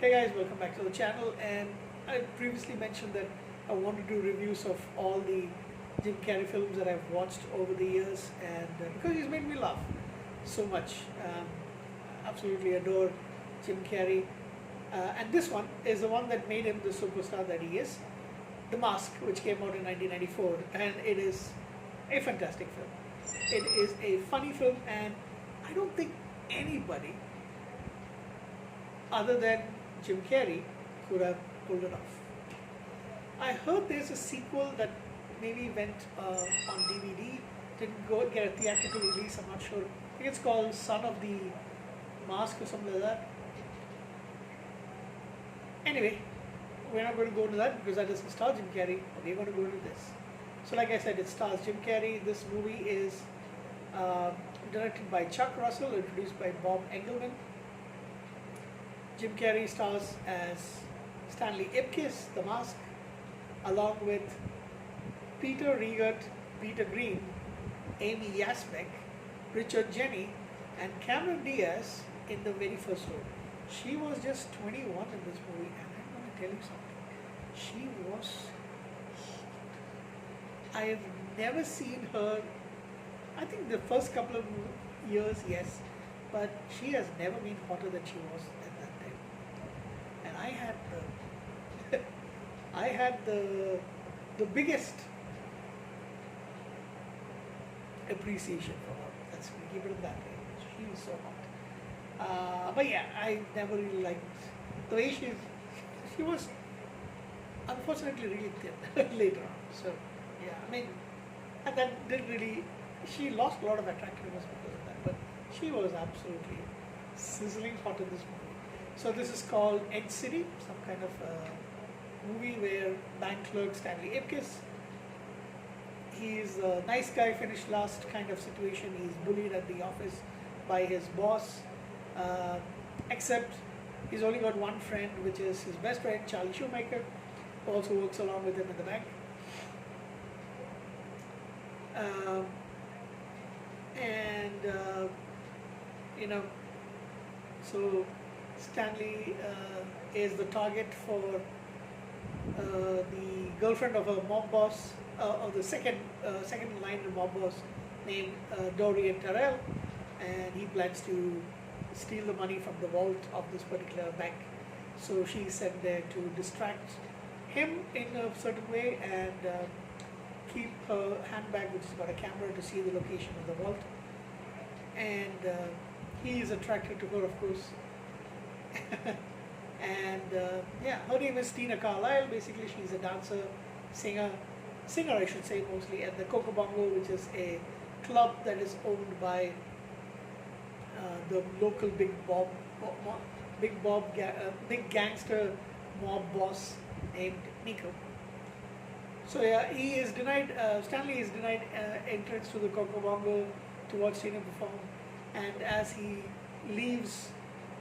Hey guys, welcome back to the channel. And I previously mentioned that I want to do reviews of all the Jim Carrey films that I've watched over the years, and because he's made me laugh so much. Absolutely adore Jim Carrey. And this one is the one that made him the superstar that he is, The Mask, which came out in 1994, and it is a fantastic film. It is a funny film, and I don't think anybody other than Jim Carrey could have pulled it off. I heard there's a sequel that maybe went on DVD, didn't go get a theatrical release, I'm not sure. I think it's called Son of the Mask or something like that. Anyway, we're not going to go into that because that doesn't star Jim Carrey. We're going to go into this. So like I said, it stars Jim Carrey. This movie is directed by Chuck Russell, introduced by Bob Engelman. Jim Carrey stars as Stanley Ipkiss, The Mask, along with Peter Riegert, Peter Green, Amy Yasbeck, Richard Jenny, and Cameron Diaz in the very first role. She was just 21 in this movie, and I'm going to tell you something. She was I have never seen her. I think the first couple of years, yes, but she has never been hotter than she was at that time. And I had the biggest appreciation for her. Let's keep it that way. She was so hot. But yeah, I never really liked the way she was unfortunately really thin later on. So yeah, I mean, and that didn't really, she lost a lot of attractiveness because of that, but she was absolutely sizzling hot in this movie. So this is called Ed City, some kind of movie where bank clerk Stanley Ipkiss, he's a nice guy, finished last kind of situation. He's bullied at the office by his boss, except he's only got one friend, which is his best friend, Charlie Shoemaker, who also works along with him in the bank. So Stanley is the target for the girlfriend of a mob boss, or the second in line mob boss named Dorian Terrell, and he plans to steal the money from the vault of this particular bank. So she's sent there to distract him in a certain way and keep her handbag, which has got a camera, to see the location of the vault. And he is attracted to her, of course. And yeah, her name is Tina Carlisle. Basically, she's a dancer, singer I should say, mostly at the Coco Bongo, which is a club that is owned by the local big gangster mob boss named Nico. So yeah, he is denied. Stanley is denied entrance to the Coco Bongo to watch Tina perform, and as he leaves,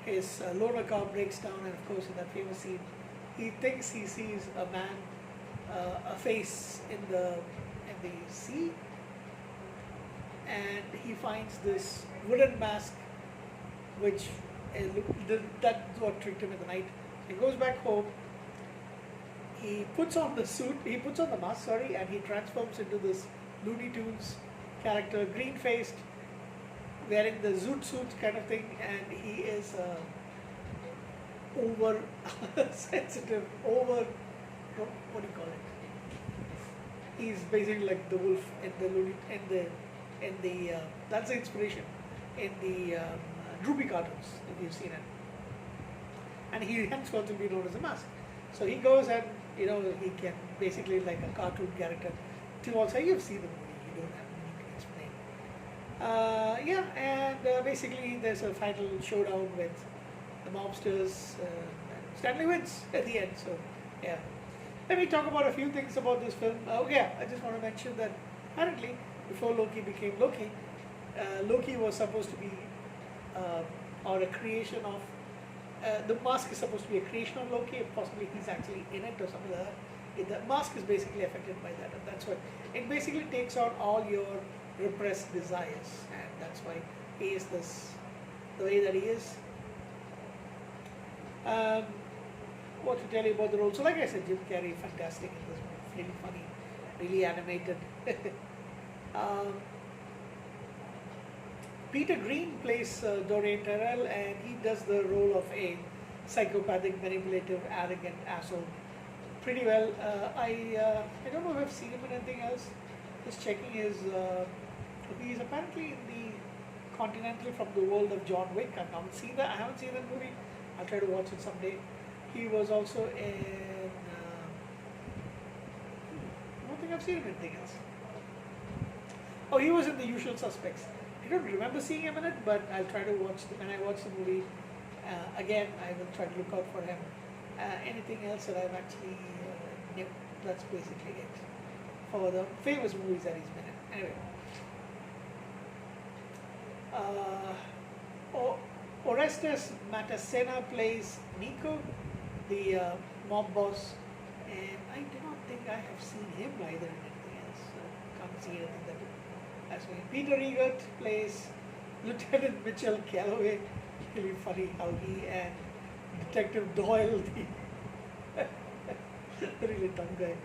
his loaner car breaks down, and of course, in that famous scene, he thinks he sees a man, a face in the sea, and he finds this wooden mask, which that's what tricked him in the night. He goes back home. He puts on the mask, and he transforms into this Looney Tunes character, green-faced, wearing the zoot suit kind of thing, and he is over sensitive, what do you call it? He's basically like the wolf in the that's the inspiration in the Droopy cartoons, if you've seen it. And he henceforth will be known as a Mask. So he goes and he can basically like a cartoon character. To also, you've seen the movie, you don't have need to explain. Yeah, and basically there's a final showdown with the mobsters, and Stanley wins at the end. So yeah, let me talk about a few things about this film. Yeah, I just want to mention that apparently before Loki became Loki, Loki was supposed to be or a creation of. The mask is supposed to be a creation of Loki. Possibly he's actually in it or something like that. The mask is basically affected by that, and that's what it basically takes out all your repressed desires, and that's why he is the way that he is. what to tell you about the role. So, like I said, Jim Carrey, fantastic in this movie, really funny, really animated. um, Peter Green plays Dorian Terrell, and he does the role of a psychopathic, manipulative, arrogant asshole pretty well. I don't know if I've seen him in anything else. Just checking his. He's apparently in the Continental from the world of John Wick. I've not seen that. I haven't seen that movie. I'll try to watch it someday. He was also in. I don't think I've seen him in anything else. Oh, he was in The Usual Suspects. I don't remember seeing him in it, but I'll try to watch. When I watch the movie again, I will try to look out for him. Anything else that I've actually. Nope, that's basically it for the famous movies that he's been in. Anyway. Orestes Matasena plays Nico, the mob boss, and I do not think I have seen him either in anything else. Can't see anything that that's me. Peter Egert plays Lieutenant Mitchell Calloway. Really funny how he and Detective Doyle, the really dumb guy.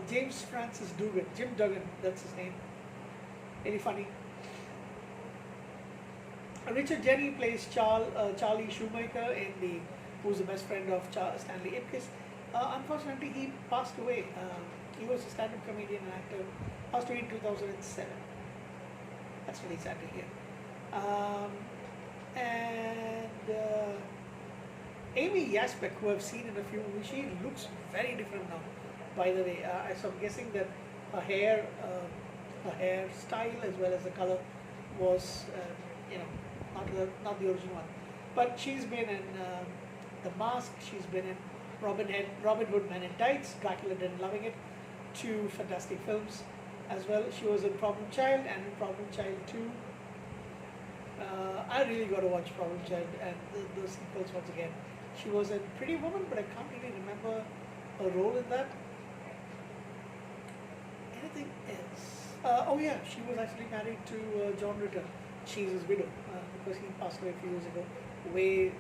James Francis Dugan, Jim Duggan, that's his name. Very funny. Richard Jenny plays Charlie Shoemaker who's the best friend of Stanley Ipkiss. Unfortunately, he passed away. He was a stand-up comedian and actor. Passed away in 2007. That's really sad to hear. And Amy Yasbeck, who I've seen in a few movies, she looks very different now. By the way, so I'm guessing that her hairstyle as well as the color was, not the original one. But she's been in The Mask. She's been in Robin Hood Men in Tights, Dracula Dead and Loving It, two fantastic films as well. She was in Problem Child and in Problem Child 2. I really got to watch Problem Child and the sequels once again. She was in Pretty Woman, but I can't really remember her role in that. Anything else? Oh yeah, she was actually married to John Ritter. She's his widow because he passed away a few years ago. Way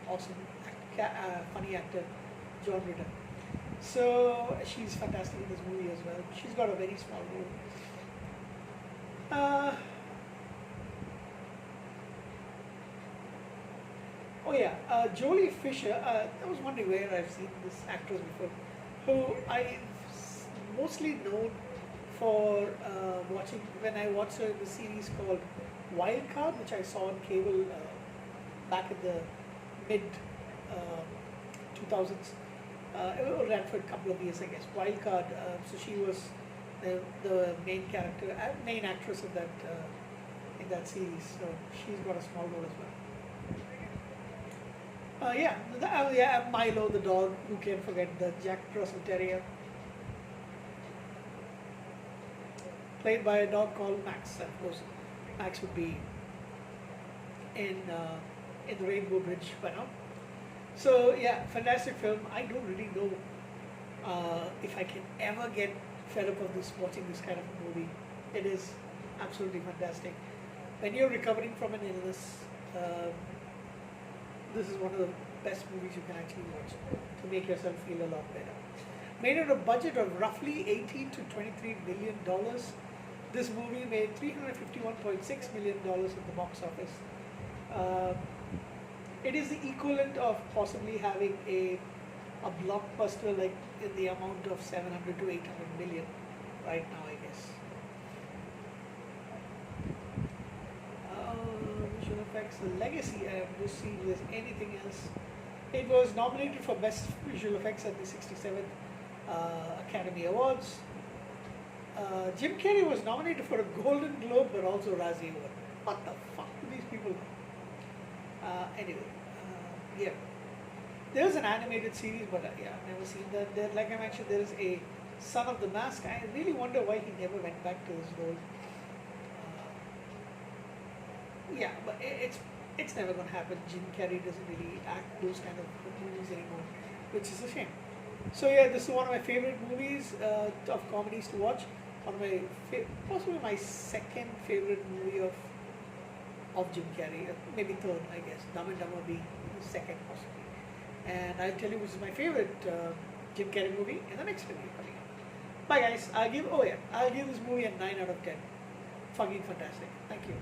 awesome, funny actor, John Ritter. So she's fantastic in this movie as well. She's got a very small role. Oh yeah, Jolie Fisher. I was wondering where I've seen this actress before, who I've mostly known for watching when I watched her in the series called Wildcard, which I saw on cable back in the mid 2000s. It ran for a couple of years, I guess. Wildcard. So she was the main character, main actress in that series. So she's got a small role as well. Milo the dog. Who can forget the Jack Russell Terrier, played by a dog called Max. Of course, Max would be in the Rainbow Bridge by now. So yeah, fantastic film. I don't really know if I can ever get fed up of watching this kind of a movie. It is absolutely fantastic. When you're recovering from an illness, this is one of the best movies you can actually watch to make yourself feel a lot better. Made on a budget of roughly $18 to $23 million. This movie made $351.6 million at the box office. It is the equivalent of possibly having a blockbuster like in the amount of 700 to 800 million right now, I guess. Visual effects, Legacy. I have just seen if there's anything else. It was nominated for Best Visual Effects at the 67th Academy Awards. Jim Carrey was nominated for a Golden Globe but also Razzie Award. What the fuck do these people know? Anyway, yeah. There's an animated series, but I've never seen that. Like I mentioned, there is a Son of the Mask. I really wonder why he never went back to his role. But it's never going to happen. Jim Carrey doesn't really act those kind of movies anymore, which is a shame. So yeah, this is one of my favorite movies of comedies to watch. One of my possibly my second favorite movie of Jim Carrey, maybe third, I guess. Dumb and Dumber being second possibly. and I'll tell you which is my favorite Jim Carrey movie in the next review coming up. Bye guys. I'll give this movie a 9 out of 10. Fucking fantastic. Thank you.